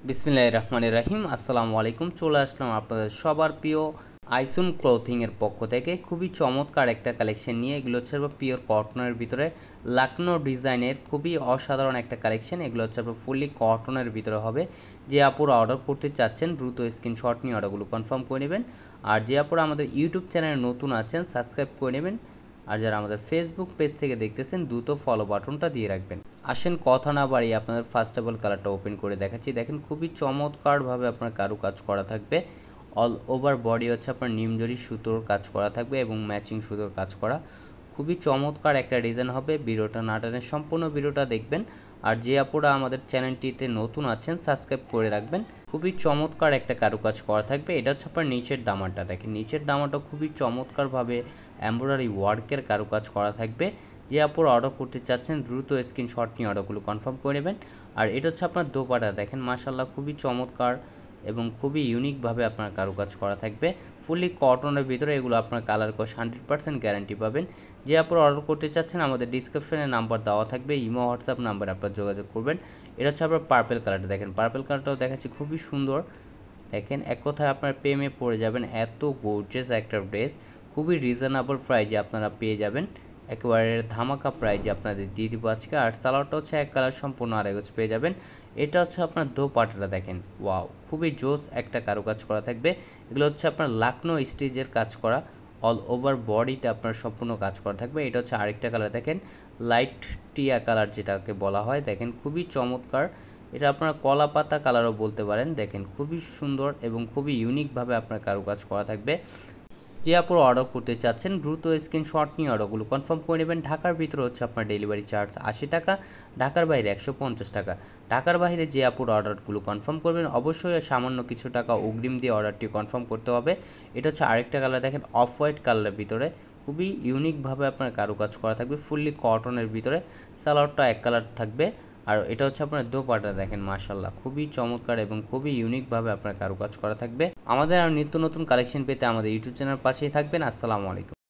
বিসমিল্লাহির রহমানির রহিম। আসসালামু আলাইকুম। চলে আসলাম আপনাদের সবার প্রিয় আইসুন ক্লোথিং এর পক্ষ থেকে খুবই চমৎকার একটা কালেকশন নিয়ে। এগুলো হচ্ছে পিওর কটনের ভিতরে লাকনো ডিজাইনের খুবই অসাধারণ একটা কালেকশন। এগুলো হচ্ছে ফুললি কটনের ভিতরে হবে। যে আপুরা অর্ডার করতে চাচ্ছেন দ্রুত স্ক্রিনশট নিয়ে অর্ডারগুলো কনফার্ম করে নেবেন। আর যে আপুরা আমাদের ইউটিউব চ্যানেলে নতুন আছেন সাবস্ক্রাইব করে নেবেন। আর যারা আমাদের ফেসবুক পেজ থেকে দেখতেছেন দ্রুত ফলো বাটনটা দিয়ে রাখবেন। আসেন কথা না বাড়িয়ে আপনাদের ফার্স্ট অফ অল কালারটা ওপেন করে দেখাচ্ছি। দেখেন খুবই চমৎকারভাবে আপনার কারুকাজ করা থাকবে। অল ওভার বডি হচ্ছে আপনার নিমজরি সুতোর কাজ করা থাকবে এবং ম্যাচিং সুতোর কাজ করা। খুবই চমৎকার একটা ডিজাইন হবে। ভিডিওটা না টেনে সম্পূর্ণ ভিডিওটা দেখবেন। আর যে আপুরা আমাদের চ্যানেলটিতে নতুন আছেন সাবস্ক্রাইব করে রাখবেন। খুবই চমৎকার একটা কারুকাজ করা থাকবে। এটা হচ্ছে আপনার নিচের দামানটা। দেখেন নিচের দামানটা খুবই চমৎকারভাবে এমব্রয়ডারি ওয়ার্কের কারুকাজ করা থাকবে। যে আপুরা অর্ডার করতে চাচ্ছেন দ্রুত স্ক্রিনশট নিয়ে অর্ডারগুলো কনফার্ম করে নেবেন। আর এটা হচ্ছে আপনার দোপাটা। দেখেন মাশাআল্লাহ খুবই চমৎকার এবং খুবই ইউনিকভাবে আপনার কারুকাজ করা থাকবে। ফুললি কটনের ভিতরে এগুলো আপনার কালার কোশ 100% গ্যারান্টি পাবেন। যে আপনারা অর্ডার করতে চাচ্ছেন আমাদের ডিসক্রিপশনে নাম্বার দেওয়া থাকবে, ইমো হোয়াটসঅ্যাপ নাম্বারে আপনারা যোগাযোগ করবেন। এটা হচ্ছে আপনার পার্পেল কালারটা। দেখেন পার্পেল কালারটাও দেখাচ্ছি খুবই সুন্দর। দেখেন এক কথায় আপনার প্রেমে পড়ে যাবেন। এত গর্জিয়াস একটা ড্রেস খুবই রিজনেবল প্রাইসে আপনারা পেয়ে যাবেন। একেবারে ধামাকা প্রাইজে আপনাদের দিয়ে দিব আজকে। আর সালোয়ারটা হচ্ছে এক কালার সম্পূর্ণ আড়াইগজ পেয়ে যাবেন। এটা হচ্ছে আপনার দোপাট্টাটা। দেখেন ওয়াও খুবই জোস একটা কারুকাজ করা থাকবে। এগুলো হচ্ছে আপনার লাকনো স্টিচের কাজ করা। অল ওভার বডিতে আপনার সম্পূর্ণ কাজ করা থাকবে। এটা হচ্ছে আরেকটা কালার। দেখেন লাইট টিয়া কালার যেটাকে বলা হয়। দেখেন খুবই চমৎকার। এটা আপনারা কলা পাতা কালারও বলতে পারেন। দেখেন খুবই সুন্দর এবং খুবই ইউনিকভাবে আপনার কারুকাজ করা থাকবে। যে আপুরা অর্ডার করতে চাচ্ছেন দ্রুত স্ক্রিনশট নিয়ে অর্ডারগুলো কনফার্ম করে নেবেন। ঢাকার ভিতরে হচ্ছে আপনার ডেলিভারি চার্জ 80 টাকা, ঢাকার বাইরে 150 টাকা। ঢাকার বাইরে যে আপুরা অর্ডারগুলো কনফার্ম করবেন অবশ্যই সামান্য কিছু টাকা অগ্রিম দিয়ে অর্ডারটি কনফার্ম করতে হবে। এটা হচ্ছে আরেকটা কালার। দেখেন অফ হোয়াইট কালারের ভিতরে খুবই ইউনিকভাবে আপনার কারুকাজ করা থাকবে। ফুললি কটনের ভিতরে সালোয়ারটা এক কালার থাকবে। আর এটা হচ্ছে আপনার দোপাট্টা। দেখেন মাশাআল্লাহ খুবই চমৎকার এবং খুবই ইউনিকভাবে আপনার কারুকাজ করা থাকবে। আমাদের আর নিত্য নতুন কালেকশন পেতে আমাদের ইউটিউব চ্যানেল পাশেই থাকবেন। আসসালামু আলাইকুম।